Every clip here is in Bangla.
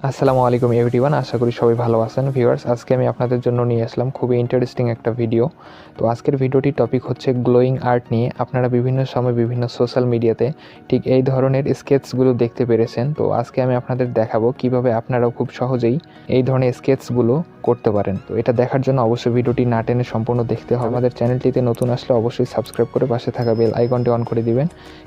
আসসালামু আলাইকুম এভরিওয়ান, আশা করি সবাই ভালো আছেন। ভিউয়ার্স, আজকে আমি আপনাদের জন্য নিয়ে আসলাম খুবই ইন্টারেস্টিং একটা ভিডিও। তো আজকের ভিডিওটির টপিক হচ্ছে গ্লোয়িং আর্ট নিয়ে। আপনারা বিভিন্ন সময় বিভিন্ন সোশ্যাল মিডিয়াতে ঠিক এই ধরনের স্কেচগুলো দেখতে পেরেছেন। তো আজকে আমি আপনাদের দেখাবো কিভাবে আপনারাও খুব সহজেই এই ধরনের স্কেচগুলো করতে পারেন। তো এটা দেখার জন্য অবশ্যই ভিডিওটি না টেনে সম্পূর্ণ দেখতে হবে। আমাদের চ্যানেলটিতে নতুন আসলে অবশ্যই সাবস্ক্রাইব করে পাশে থাকা বেল আইকনটি অন করে দিবেন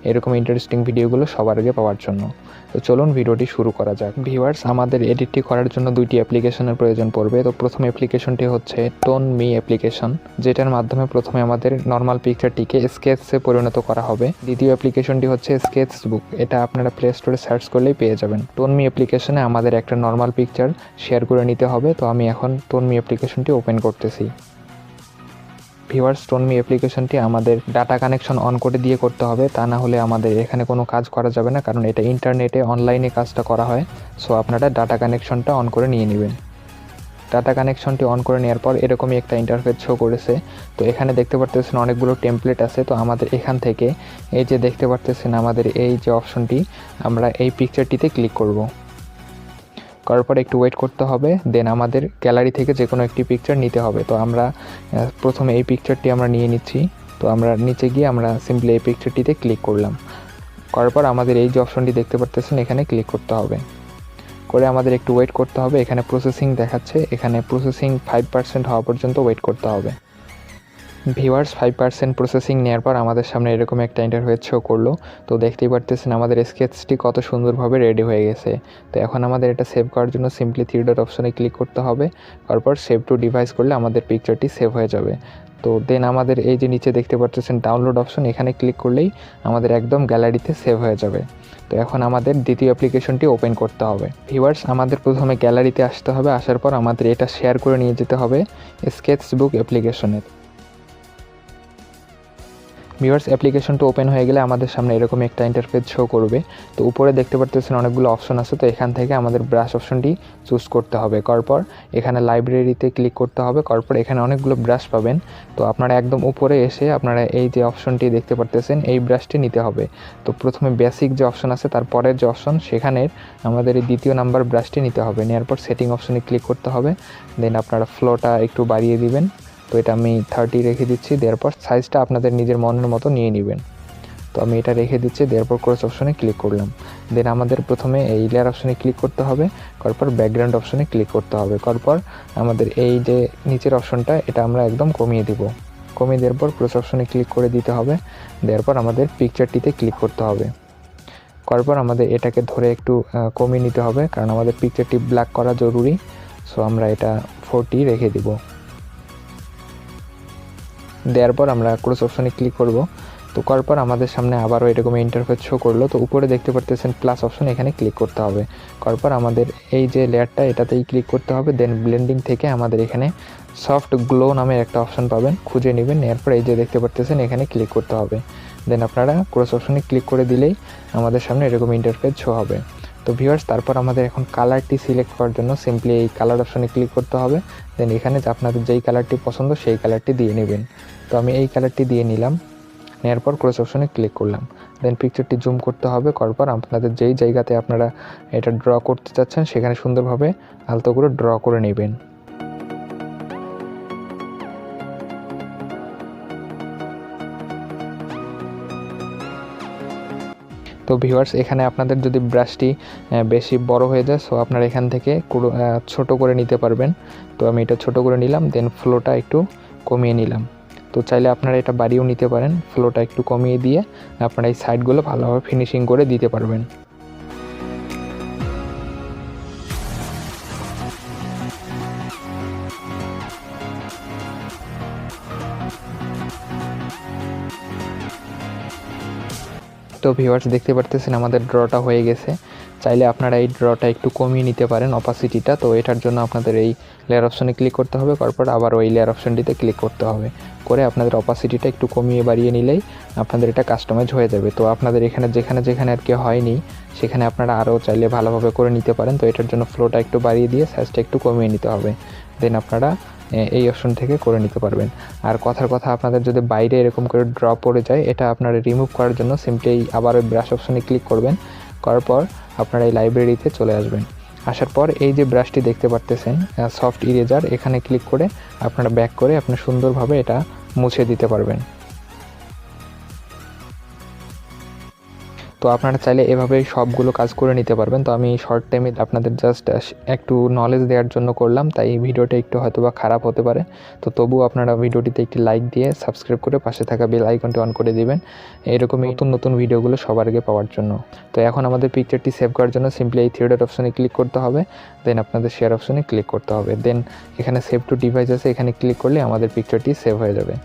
এরকম ইন্টারেস্টিং ভিডিওগুলো সবার আগে পাওয়ার জন্য। তো চলুন ভিডিওটি শুরু করা যাক। ভিউয়ার্স, আমাদের এডিটটি করার জন্য দুইটি অ্যাপ্লিকেশনের প্রয়োজন পড়বে। তো প্রথম অ্যাপ্লিকেশনটি হচ্ছে টোন মি অ্যাপ্লিকেশন, যেটার মাধ্যমে প্রথমে আমাদের নর্মাল পিকচারটিকে স্কেচে পরিণত করা হবে। দ্বিতীয় অ্যাপ্লিকেশনটি হচ্ছে স্কেচবুক, এটা আপনারা প্লে স্টোরে সার্চ করলেই পেয়ে যাবেন। টোন মি অ্যাপ্লিকেশনে আমাদের একটা নর্মাল পিকচার শেয়ার করে নিতে হবে। তো আমি এখন টোন মি অ্যাপ্লিকেশনটি ওপেন করতেছি। ভিউয়ার্স, টোনমি অ্যাপ্লিকেশনটি আমাদের ডাটা কানেকশন অন করে দিয়ে করতে হবে, তা না হলে আমাদের এখানে কোনো কাজ করা যাবে না, কারণ এটা ইন্টারনেটে অনলাইনে কাজটা করা হয়। সো আপনারা ডাটা কানেকশনটা অন করে নিয়ে নেবেন। ডাটা কানেকশনটি অন করে নেওয়ার পর এরকমই একটা ইন্টারফেস শো করেছে। তো এখানে দেখতে পারতেছেন অনেকগুলো টেমপ্লেট আছে। তো আমাদের এখান থেকে এই যে দেখতে পারতেছেন আমাদের এই যে অপশনটি, আমরা এই পিকচারটিতে ক্লিক করব। করার পর একটু ওয়েট করতে হবে। দেন আমাদের গ্যালারি থেকে যে কোনো একটি পিকচার নিতে হবে। তো আমরা প্রথমে এই পিকচারটি আমরা নিয়ে নিচ্ছি। তো আমরা নিচে গিয়ে আমরা সিম্পলি এই পিকচারটিতে ক্লিক করলাম। করার পর আমাদের এই যে অপশনটি দেখতে পাচ্ছেন এখানে ক্লিক করতে হবে। করে আমাদের একটু ওয়েট করতে হবে। এখানে প্রসেসিং দেখাচ্ছে, এখানে প্রসেসিং 5% হওয়া পর্যন্ত ওয়েট করতে হবে। ভিউয়ার্স, 5% প্রসেসিং নেওয়ার পর আমাদের সামনে এরকম একটা ইন্টারফেস শো করলো। তো দেখতেই পারতেছেন আমাদের স্কেচটি কত সুন্দরভাবে রেডি হয়ে গেছে। তো এখন আমাদের এটা সেভ করার জন্য সিম্পলি থ্রি ডট অপশনে ক্লিক করতে হবে। তারপর সেভ টু ডিভাইস করলে আমাদের পিকচারটি সেভ হয়ে যাবে। তো দেন আমাদের এই যে নিচে দেখতে পাচ্ছেন ডাউনলোড অপশন, এখানে ক্লিক করলেই আমাদের একদম গ্যালারিতে সেভ হয়ে যাবে। তো এখন আমাদের দ্বিতীয় অ্যাপ্লিকেশনটি ওপেন করতে হবে। ভিউয়ার্স, আমাদের প্রথমে গ্যালারিতে আসতে হবে। আসার পর আমাদের এটা শেয়ার করে নিয়ে যেতে হবে স্কেচবুক অ্যাপ্লিকেশনে। ভিউয়ার্স, অ্যাপ্লিকেশনটা ওপেন হয়ে গেলে আমাদের সামনে এরকম একটা ইন্টারফেস শো করবে। তো উপরে দেখতে পাচ্ছেন অনেকগুলো অপশন আছে। তো এখান থেকে আমাদের ব্রাশ অপশনটি চুজ করতে হবে। করার পর এখানে লাইব্রেরিতে ক্লিক করতে হবে। করার পর এখানে অনেকগুলো ব্রাশ পাবেন। তো আপনারা একদম উপরে এসে আপনারা এই যে অপশনটি দেখতে পাচ্ছেন এই ব্রাশটি নিতে হবে। তো প্রথমে বেসিক যে অপশন আছে তারপরের যে অপশন সেখানের আমাদের এই দ্বিতীয় নাম্বার ব্রাশটি নিতে হবে। নেওয়ার পর সেটিং অপশনে ক্লিক করতে হবে। দেন আপনারা ফ্লোটা একটু বাড়িয়ে দিবেন। তো এটা আমি 30 রেখে দিচ্ছি। দেওয়ার পর সাইজটা আপনাদের নিজের মনের মতো নিয়ে নেবেন। তো আমি এটা রেখে দিচ্ছি। দেওয়ার পর ক্রস অপশনে ক্লিক করলাম। দেন আমাদের প্রথমে এই লেয়ার অপশনে ক্লিক করতে হবে। করার পর ব্যাকগ্রাউন্ড অপশনে ক্লিক করতে হবে। করার পর আমাদের এই যে নিচের অপশনটা এটা আমরা একদম কমিয়ে দিব। কমিয়ে দেওয়ার পর ক্রস অপশনে ক্লিক করে দিতে হবে। দেওয়ার পর আমাদের পিকচারটিতে ক্লিক করতে হবে। করার পর আমাদের এটাকে ধরে একটু কমিয়ে নিতে হবে, কারণ আমাদের পিকচারটি ব্ল্যাক করা জরুরি। সো আমরা এটা 40 রেখে দিব। দেওয়ার পর আমরা ক্রস অপশনে ক্লিক করব। তো করার পর আমাদের সামনে আবারও এরকম ইন্টারফেস শো করলো। তো উপরে দেখতে পারতেছেন প্লাস অপশন, এখানে ক্লিক করতে হবে। করার পর আমাদের এই যে লেয়ারটা এটাতেই ক্লিক করতে হবে। দেন ব্লেন্ডিং থেকে আমাদের এখানে সফট গ্লো নামের একটা অপশন পাবেন, খুঁজে নেবেন। এরপর এই যে দেখতে পারতেছেন এখানে ক্লিক করতে হবে। দেন আপনারা ক্রস অপশনে ক্লিক করে দিলেই আমাদের সামনে এরকম ইন্টারফেস শো হবে। তো ভিউয়ার্স, তারপর আমাদের এখন কালারটি সিলেক্ট করার জন্য সিম্পলি এই কালার অপশনে ক্লিক করতে হবে। দেন এখানে আপনাদের যেই কালারটি পছন্দ সেই কালারটি দিয়ে নেবেন। তো আমি এই কালারটি দিয়ে নিলাম। নেওয়ার পর ক্রস অপশনে ক্লিক করলাম। দেন পিকচারটি জুম করতে হবে। করার পর আপনাদের যেই জায়গাতে আপনারা এটা ড্র করতে চাচ্ছেন সেখানে সুন্দরভাবে আলতো করে ড্র করে নেবেন। তো ভিউয়ার্স, এখানে আপনাদের যদি ব্রাশটি বেশি বড় হয়ে যায় সো আপনারা এখান থেকে ছোট করে নিতে পারবেন। তো আমি এটা ছোট করে নিলাম। দেন ফ্লোটা একটু কমিয়ে নিলাম। তো চাইলে আপনারা এটা বাড়িয়েও নিতে পারেন। ফ্লোটা একটু কমিয়ে দিয়ে আপনারা এই সাইডগুলো ভালোভাবে ফিনিশিং করে দিতে পারবেন। তো ভিউয়ার্স, দেখতে পারতেছেন আমাদের ড্রটা হয়ে গেছে। চাইলে আপনারা এই ড্রটা একটু কমিয়ে নিতে পারেন অপাসিটিটা। তো এটার জন্য আপনাদের এই লেয়ার অপশনে ক্লিক করতে হবে। তারপর আবার ওই লেয়ার অপশনটিতে ক্লিক করতে হবে। করে আপনাদের অপাসিটিটা একটু কমিয়ে বাড়িয়ে নিলেই আপনাদের এটা কাস্টমাইজ হয়ে যাবে। তো আপনাদের এখানে যেখানে যেখানে আর কি হয়নি সেখানে আপনারা আরও চাইলে ভালোভাবে করে নিতে পারেন। তো এটার জন্য ফ্লোটা একটু বাড়িয়ে দিয়ে সাইজটা একটু কমিয়ে নিতে হবে। দেন আপনারা এই অপশন থেকে করে নিতে পারবেন। আর কথার কথা, আপনাদের যদি বাইরে এরকম করে ড্র পড়ে যায় এটা আপনারা রিমুভ করার জন্য সিম্পলি আবার ওই ব্রাশ অপশনে ক্লিক করবেন। করার পর আপনারা এই লাইব্রেরিতে চলে আসবেন। আসার পর এই যে ব্রাশটি দেখতে পারতেছেন সফট ইরেজার, এখানে ক্লিক করে আপনারা ব্যাক করে আপনি সুন্দরভাবে এটা মুছে দিতে পারবেন। তো আপনারা চাইলে এভাবে সবগুলো কাজ করে নিতে পারবেন। তো আমি শর্ট টাইমে আপনাদের জাস্ট একটু নলেজ দেওয়ার জন্য করলাম, তাই এই ভিডিওটা একটু হয়তোবা খারাপ হতে পারে। তো তবুও আপনারা ভিডিওটিতে একটি লাইক দিয়ে সাবস্ক্রাইব করে পাশে থাকা বেল আইকনটি অন করে দিবেন, এরকমই নতুন নতুন ভিডিওগুলো সবার আগে পাওয়ার জন্য। তো এখন আমাদের পিকচারটি সেভ করার জন্য সিম্পলি এই থ্রি ডট অপশনে ক্লিক করতে হবে, দেন আপনাদের শেয়ার অপশনে ক্লিক করতে হবে, দেন এখানে সেভ টু ডিভাইস আছে, এখানে ক্লিক করলে আমাদের পিকচারটি সেভ হয়ে যাবে।